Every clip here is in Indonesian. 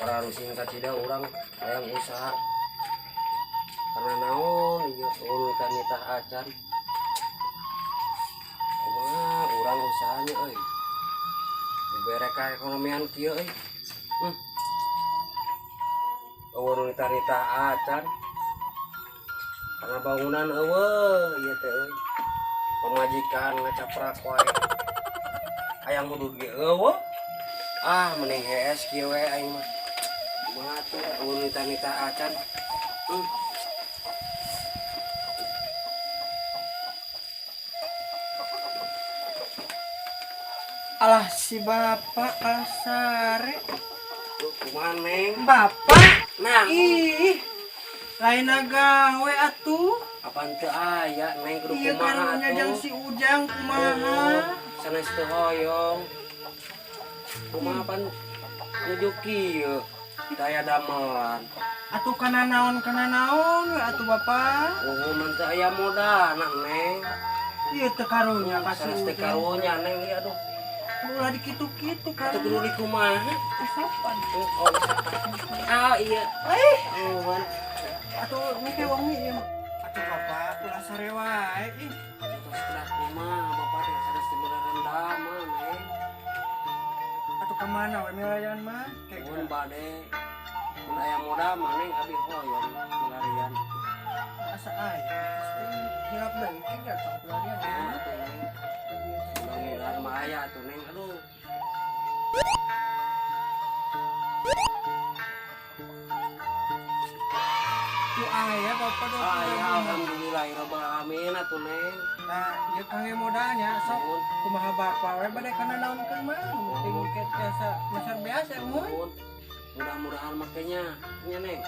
Pararusin kacida orang hayang usaha karena naon ieu nita acan kumaha urang usahanya euy dibere ka ekonomian kieu euy eueuh nita acan karena bangunan eueuh ieu teh euy pemajikan ngacaprak wae hayang hudud ge eueuh mending hees kieu we aing mah kumaha tuh eueuh nita acan Alah si bapak kasare. Kumaha neng? Bapak? Nah, ih. Lain gawe atuh. Apaan teu aya neng kudu Iya kumaha karunya jang si Ujang kumaha? Sanes teu hoyong. Kumaha pan nuju kieu? Daya damelan. Atuh kana naon we atuh bapak? Man teu aya modalna neng. Iya teu karunya ka si Sanes teu Ujang. karunya neng ieu aduh. Ulah dikitu-kitu Atuh karunya. kudu di kumaha? Kasapan. Iya. Atuh mike wong ieu. Atuh bapak ulah sare wae ih. Terus kedak kumaha bapak teh sanes teu beneran damel neng. Atuh ka mana we milarian mah? Mun bade mun aya modal mah neng abi hoyong pelarian. Asa aya. Hilap deui ke gatong pelarian. Mudah-mudahan mah aya tuh neng aduh. Tuh aya bapak do. Ya alhamdulillahirabbil alamin atuh neng. Nah, ieu kange modalnya sok kumaha bapak we bade kana naonkeun mah. Penting ket biasa besar biasa mun. Mudah-mudahan makanya nya neng.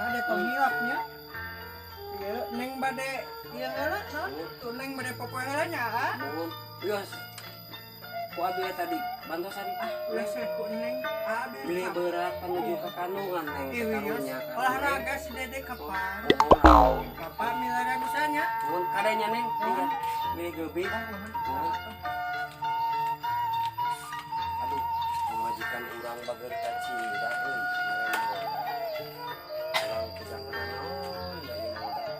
Ada tong hilapnya. Ieu neng bade ieu heula naon? Tuh neng bade popoe heula nya Mohon. Yos. Ku abi tadi bantosan lese ku neng abi. beli berat menuju ke kandungan neng ke karunya. Olahraga si Dede kapan? Bapak milarian usahanya. Mun kadenya neng lihat beli gebik. Aduh, pemajikan urang bager cacida euy. Urang kita kana naon da ieu modal.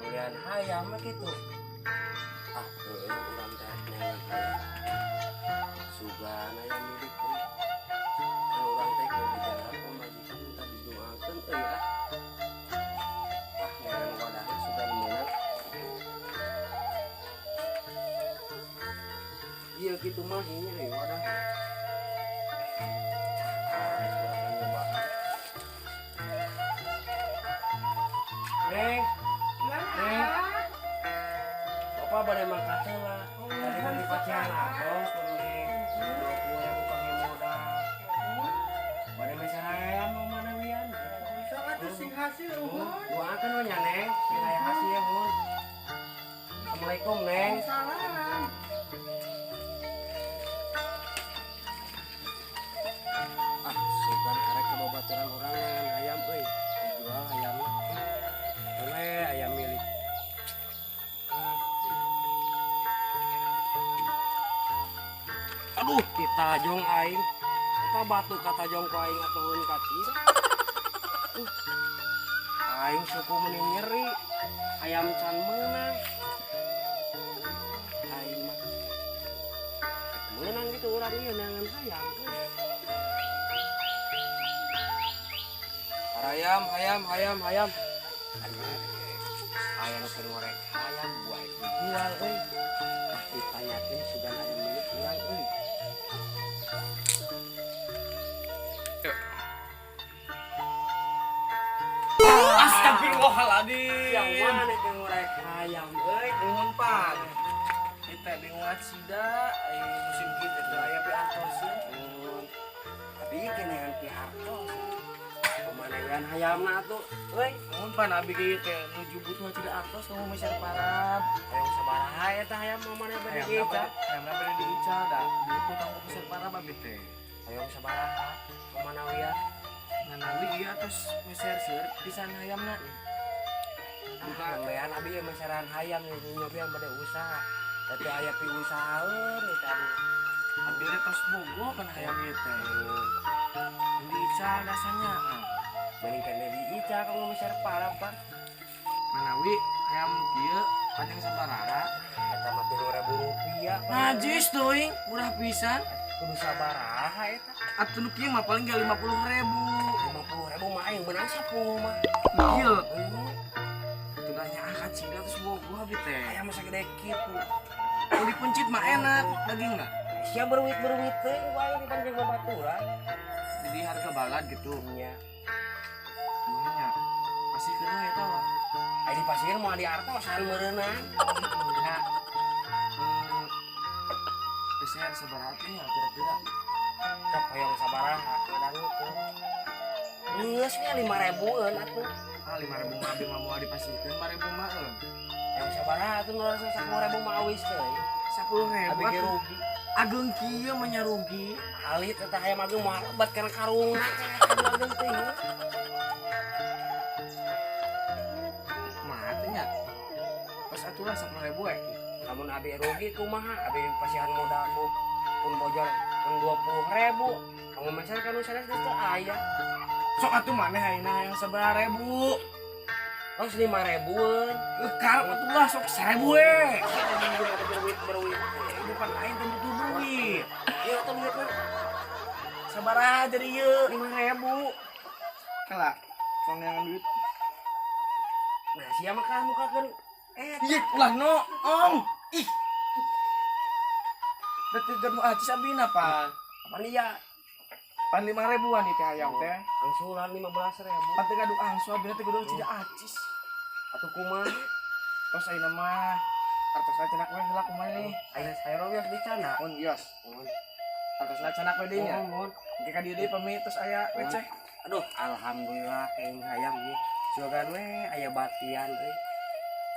Mulian hayam mah kitu. Urang teh neng hayam. Sugana yang milik euy. Urang teh keur digarap pemajikan minta didoakeun euy neng wadahna sugan meunang. Ieu kitu mah nya euy wadah. Neng, neng. Bapak bade mangkat heula. Tadi beli pacaran atos neng. 20.000 panggil modal. Bade meser hayam mau mana wian? Sok atuh sing hasil Doakeun we nya neng, supaya hasil ya mun. Assalamualaikum neng. Salam. Sugan arek kebobaturan orang dengan ayam euy. Dijual ayamna. Tule ayam milik. Aduh, kita jong aing. Kita batu kata jong ku aing atuhun kacida. Aing suku meni nyeri. Ayam can meunang. Aing mah meunang gitu urang ieu neangan hayam. Hayam. Ayam keur ngorek hayam buat dijual euy. Ditanyakeun sugan ayam milik urang euy. Astagfirullahaladzim. Yang mana keur ngorek hayam euy? Nuhun Pak. Kita di Ngacida musim kitu teh aya piartos. Tapi kenangan piartos. Pemanehan hayamna atuh euy. Nuhun Pak abi kieu teh nuju butuh cida artos kamu meser parab. Hayam sabaraha eta hayam mamana bade Hayamna ica? hayamna bade diical da. Butuh kamu meser parab abi teh. Hayam sabaraha? Mamana wian? Nganawi ieu atos meser seur pisan hayamna. Bukan bean abi ieu meseran hayam nyobian bade usaha. Tapi aya pi usahaeun eta. Abi retos bogo kan hayam ieu teh. Di Ica dasanya. Bandingkan dari Ica kamu besar parah pak. Manawi hayam kieu panjang sabaraha? Eta mah Rp3.000. Najis teuing, murah pisan. Kudu sabaraha eta. Atuh nu kieu mah paling ge 50.000. 50.000 mah aing menang 10 mah. Kieu. Heuh. Itu nanya akad cing terus bogo abi teh. Aya mah sagede kitu. Kalau dipencit mah enak dagingna. Sia berwit-berwit teuing wae di panjang babaturan. Jadi harga balad gitu. Nya. Makanya pasti kena eta wah. Aya di pasir mau di artosan meureunang. Ya. PCR sabaraha teh nya kira-kira? Cok hoyong sabaraha dangu teh. Geus nya 5.000-eun atuh. Ah 5.000 mah abi mah moal dipasikeun 5.000 mah euy. Yang sabaraha atuh nu rasa 10.000 mah awis teh. 10.000 Abi ge atuh. rugi. Ageung kieu mah nya rugi. Alit eta aya mah geus moal obat kana karungna teh ageung teh. Mah teh nya. Pas atulah 10.000 we. Lamun abi rugi kumaha? Abi pasihan modal ku pun bojol yang 20.000. Kamu meser kan nu sanes teh aya. Sok atuh maneh ayeuna yang 11.000. Terus 5.000-eun. Karep atulah sok 1.000 we. Berwit. Bukan aing teh butuh duit. Ieu atuh duit mah Sabaraha jadi ieu? 5.000. Kalah. Sok neangan duit. Nah, sia mah ka mukakeun Iya, ulah no, ong. Ih. Dati gaduh acis abina pan. apaan dia? Pan 5.000-an itu hayam teh. Angsuran 15.000. Pan teh gaduh angsu abina teh gaduh tidak acis. Atuh kumaha? Tos ayeuna mah artosna cenak we heula kumaha nih. Aya sayur wios dicana. Mun yos. Artosna cenak we deui nya. Mun. Engke ka dieu deui pami tos aya receh. Aduh, alhamdulillah kaing hayam ieu. Sugan we aya batian euy.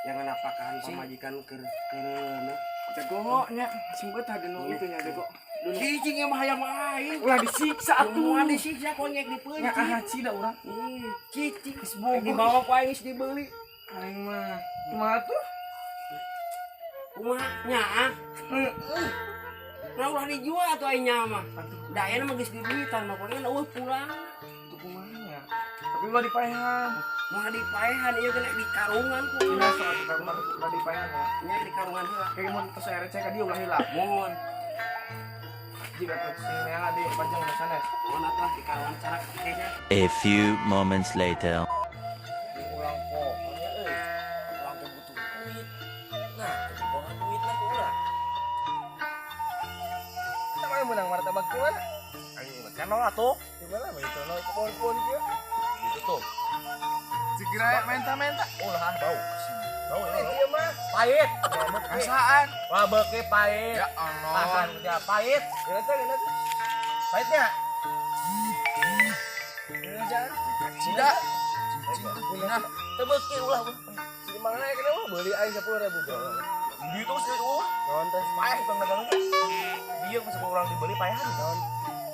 Yang napakahan pamajikan keur keureuna. Jago nya sing betah dinu itu nya jago. Cicing mah hayam aing. Ulah disiksa atuh. Atuh disiksa konyek Nya dipeunci. ahaci da urang. Cicing Geus bogo. dibawa ku aing geus dibeli. Aing mah kumaha tuh? Kumaha nya? Nah ulah dijual tuh aing nya mah. Atuh Da aya mah geus diduitan mah pokoknya eueuh pulang. itu kumaha nya. Tapi ulah dipaehan. Mah dipaehan ieu kena di karungan ku. Dina soal tukang ulah dipaehan ya. Nya di karungan heula. Kayak mun tos aya receh ka dieu ulah heula. Mun, Jika tos sing neangan di panjang na sanes. mun atuh di karungan cara kayaknya. A few moments later. Di ulang pokoknya euy. Ulang teh butuh duit. Nah, jadi bawa duit lah ku urang. Kita mah menang martabak kieu mana? Aing kan nol atuh. Gimana mah itu nol pohon-pohon kieu. Gitu tuh. Sikira menta-menta. Ulah bau. Bau Ieu mah pahit. kasaan. Wah beuki pahit. Ya Allah. Makan dia pahit. Gimana tuh? Pahitnya. Sida. Nah, teu beuki ulah. Si mana ya kenapa beli aing 10.000 doang. Di itu sih Naon teh? payah tong dagang teh. Dia pas orang dibeli payahan naon?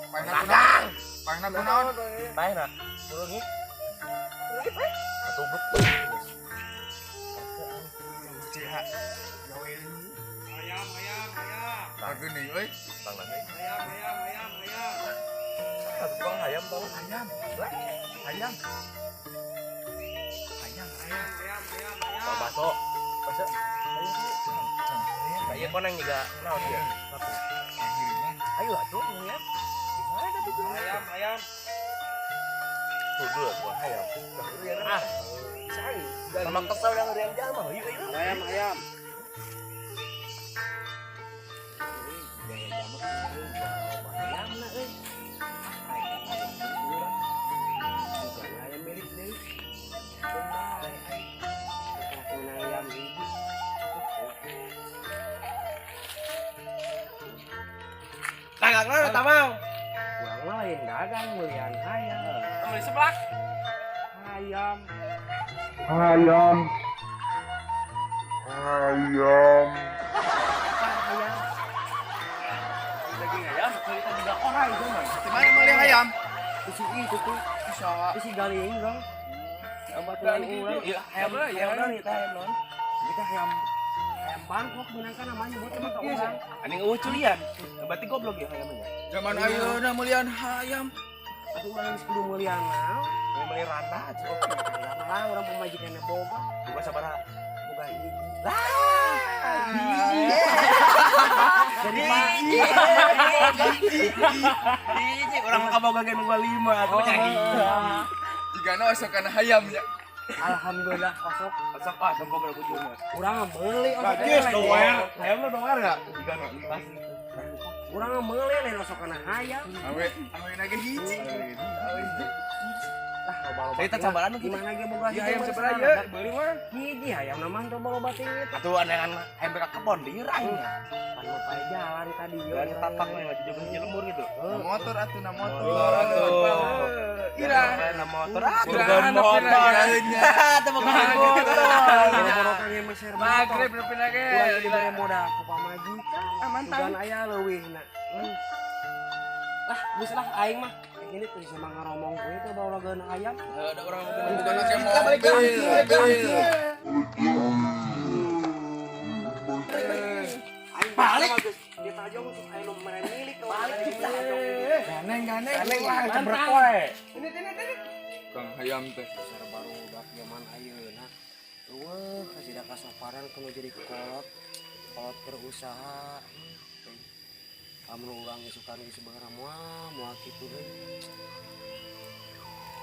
Pahna Dagang. Pahna kunaon? Payah na. Rugi. Rugi payah. Atuh buk. Cihak. Lagu nih, euy. Ayam. Satu bang ayam bang. Ayam. Ayam. Bang baso. Baso. Kayak koneng juga. Naon dia? Satu. Ayo atuh ya. Gimana tapi tuh? Ayam. Tuh dulu gua ayam. Ah. Sai. Sama kesel yang ngerian jalma. Yuk. Ayam. Dagang lah tak mau. Kurang lain dagang belian ayam. Beli seblak. Ayam. Daging ayam. Kita juga orang itu mah. Di mana beli ayam? Isi itu tuh. Bisa. Isi galing dong. Obat Galing ulang. itu. Iya, ayam Ayam, ayam non kita ayam non. Kita ayam ayam Bangkok minangka namanya buat emang ke orang. Anjing eueuh culian. Berarti goblok ya ayamnya. Zaman ayeuna mulian hayam. Atuh urang geus kudu mulian naon. Yang beli randa aja. Lah urang pemajikanna boga. Coba sabaraha? Boga hiji. Jadi hiji orang kaboga gen 25 atuh nyanyi. Jigana osokan hayam nya. Alhamdulillah kosok. Sok ah tempo gara bujurna. Urang meuli Bagus doer. Hayam lu doer enggak? Jigana pas. Urang meuli lain osokana hayam. Awe nage hiji. Lah loba-loba. Tadi tak sabaran nu Gimana ge boga Di hayam seberapa beli mah? Hiji hayam namanya loba-loba tingit. Atuh anengan hayam ka kebon di rainya. Pan pae jalan ka dieu. Dan tapak mah juga hiji lembur gitu. Na motor atuh na motor. Ira na motor. Surgan motor. Teu boga motor. Boro-boro kangge meser Magrib nepi nage. Gua dibere modal ku pamajikan. Mantap. Aya leuwihna. Lah, geus lah aing mah. Ini tuh sama ngaromong gue itu bawa lagan ayam. Ada orang bukan nake mobil. Aing balik. Kita aja untuk aing nomor milik balik kita. Ganeng lah cebrek wae. Kang hayam teh. Besar baru dak zaman ayeuna. Eueuh, kasih da kasaparan kudu jadi kolot berusaha. Kamu urang suka geus sebenarnya moal kitu deui.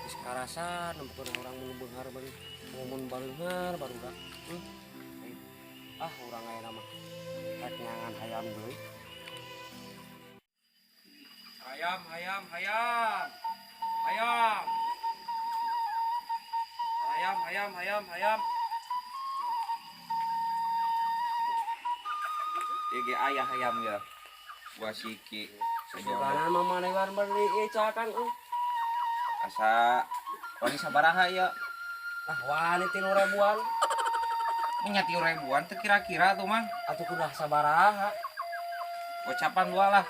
Geus karasa nempeun urang mun beunghar beuh mun baleunghar barudak. Urang aya mah rek nyangan hayam deui. Hayam. Ege ayah hayam ya. Gua siki Sukanan mah manewan beli icakan asa wani sabaraha ya. wani 3.000-an. Nya 3.000-an teh kira-kira tuh mah. Atuh kudah sabaraha. Gocapan dua lah.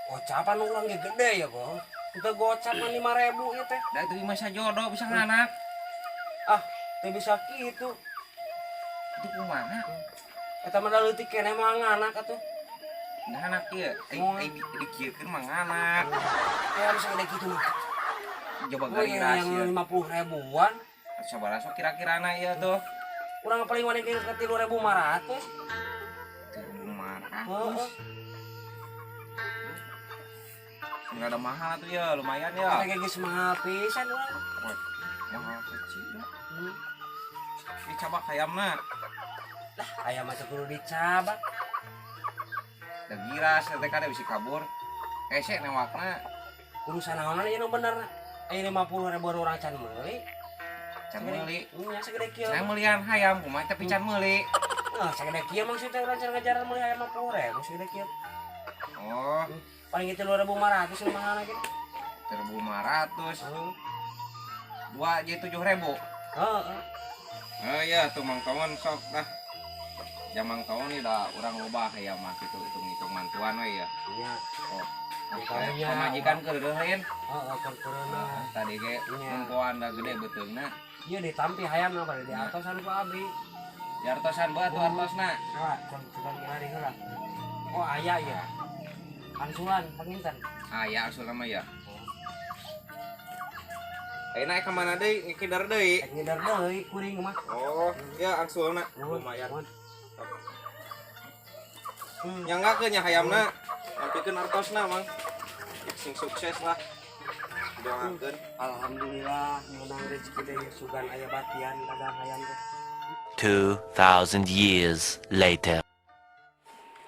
Gocapan urang ge gede ya kok. Kita gocapan 5.000 ieu teh. Da itu mah sajodo bisa nganak. Teu bisa kitu. Itu kumaha? Eta mah da leutik keneh mah nganak atuh. Nganak ieu. Dikiekeun mah nganak. Ya bisa gede kitu mah. Coba Oh, gari yang rahasia. 50.000-an. Sabaraha sok kira-kirana ieu tuh. Urang paling wani ke 3.500. Marah. Heeh. Enggak ada mahal tuh ya, lumayan ya. Eta geus mahal pisan urang. Mahal kecil. Dicoba hayamna. Aya mah kudu dicabak. Da giras teh kada bisa kabur. Hese newakna. Kudu sanaonan ieu nu bener. Aya 50.000 urang can meuli. Can meuli. Nya sagede kieu. Saya melian hayam kumaha tapi can meuli. Sagede kieu maksudnya urang can ngajaran meuli aya 50.000 sagede kieu. Oh, Paling 3.500 nu mahal gitu. 1.500. Dua jadi 7.000. Heeh. Oh iya tuh Mang Tawon sok dah. Ya Mang Tawon ini dah urang loba hayam mah kitu hitung-hitung mantuan we ya. Iya. Oh. Makanya, Pamajikan keureureun. Heeh, keureureuna. Tadi ge mangkoan da gede beuteungna. Ieu ditampi hayam na bari di atosan ku abdi. Jartosan bae atuh artosna. Coba ngari heula. Oh, aya ieu. Angsuran panginten. Ya asul nama ya. Naik ke mana deui? Ngikidar deui. Ngidar deui kuring mah. Oh, ya angsulna lumayan. Nyanggakeun nya hayamna. Nampikeun artosna mang. Sing sukses lah. Doakeun. Alhamdulillah menang rezeki deui sugan aya batian dagang hayam teh. 2,000 years later.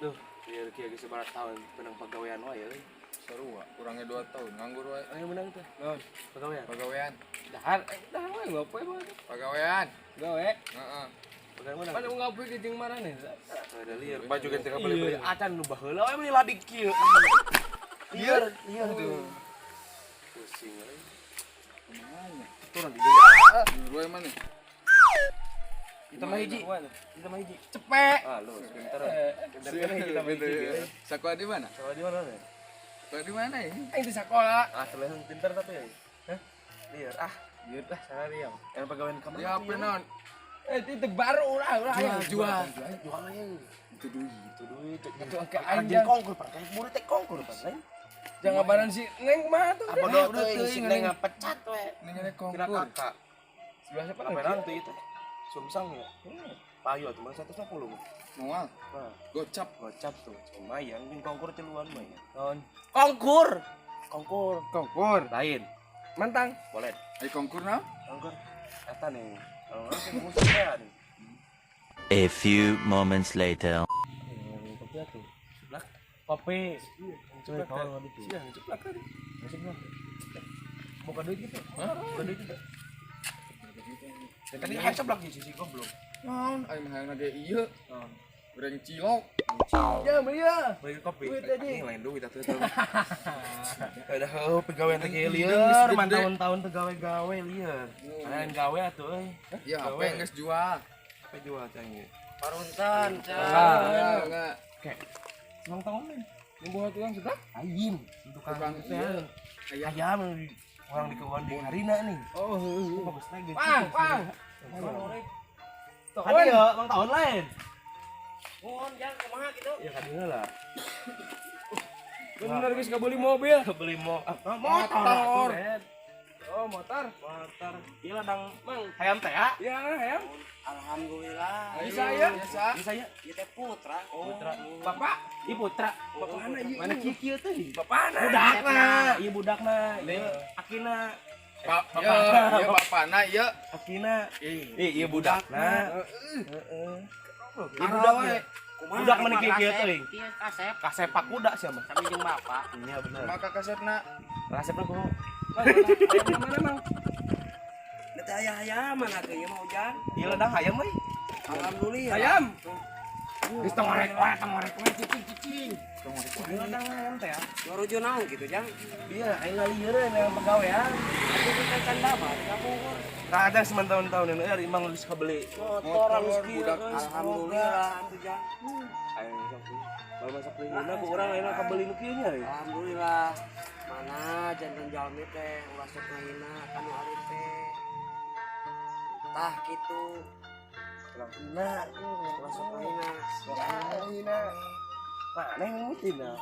Duh, biar kieu geus sebarat tahun penang pagawean wae euy. Sarua, kurangnya 2 tahun nganggur wae. Ayo menang teh. Naon? Pagawean. Pagawean. Dahar wae ngopo mah. Pagawean. Gawe. Heeh. Pagawean mana? Mana ngapuy ke jeung mana nih? Ada liar baju ganti ka Iya. beli acan nu baheula we meuli ladik kieu. Liar tuh. Pusing euy. Turun di Dua mana? kita mah hiji. Cepet. Lu pinter. Pinter kita mah hiji. Sekolah di mana? Sekolah di mana nih? Sekolah di mana ini? Aing di sekolah. Terlalu pinter tapi ya. Hah? Liar. Liar dah sana dia. Yang pegawai kamar. Di HP non. Itu baru lah jual. Itu duit. Itu angka Anjing anjing. kongkur pakai murid teh kongkur pakai. Jangan badan si Neng mah tuh. Apa udah teuing neng pecat we. Neng ada Kira kongkur. kakak. Sebelah siapa Apa lagi? nanti itu? Sumsang ya. Payu tuh mah 150. Mual. Nah, Gocap. gocap tuh. Lumayan bin kongkur celuan mah ya. Tahun. Kongkur. Kongkur. Kongkur. Lain. Mantang. Boleh. Ai kongkur na? Kongkur. Eta nih. Kalau nggak kan musuhnya nih. A few moments later. Kopi tuh. Seblak. Kopi. Coba kalau nggak itu. Iya, ceplak kan. Seblak. Buka duit gitu. Hah? Buka duit gitu. Tadi kan seblak di sisi goblok. Naon? Ai mah hayang ge ieu. Goreng cilok. Ya, Maria. Beli kopi. Duit aja. Ini lain duit atuh tuh. Ada pegawai teh lieur, mantahun-tahun teh gawe-gawe lieur. Lain gawe atuh euy. Ya, apa yang geus jual? Apa jual cai? Paruntan, Enggak. Ulang tahun nih. Yang bawa tuang sudah? Ayam. Tukang Tukang teh. iya. Ayam orang di kebun di Harina nih. Oh, Bagus lagi. Pang. Kan ya ulang tahun lain. Mohon jangan kumaha gitu. Ya kan lah. Bener guys, gak beli mobil. Beli motor. Motor. Oh, motor. Motor. Iya lah dang mang hayam teh ya. Ya, ayam. Alhamdulillah. Bisa ya? Biasa. Bisa ya. Ieu teh putra. Putra. Bapak. Ieu putra. Bapakna ieu. Mana kieu teh? Bapakna. Budakna. Ieu budakna. Ieu akina. Ya, bapana ieu. Akina. Ieu budakna. Heeh. Ieu Arah budak we. we. Budak mana kieu teh? Iya kasep. Kasepak kuda siapa? Kami jeung bapak. Iya bener. Maka kasepna. Resepna kumaha? Ayam mana, Mang? Teh aya hayaman atuh ieu mah ujang. Ieu lah dang hayam we. Alhamdulillah. Ayam. Geus tongorek we cicing. Ieu lah dang hayam teh ya. Ngarujo naon gitu jang. Iya, aing lieureun yang pegawaian. Aku kita can dama di kampung. Kada sementahun-tahun ini ari mang geus kabeli. Motor halus kieu budak. guys. Alhamdulillah atuh jang. Aing sok. Bae masak deui ku urang ayeuna kabeli nu kieu nya. Alhamdulillah. Mana jantan jalmi teh ulah sok ngahina kanu alit teh. Tah kitu. Nah, Ulah sok ngahina. mana yang mutina?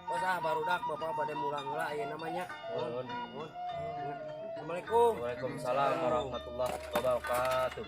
Bos barudak bapak bade mulang heula aya namanya. Assalamualaikum. Waalaikumsalam warahmatullahi wabarakatuh.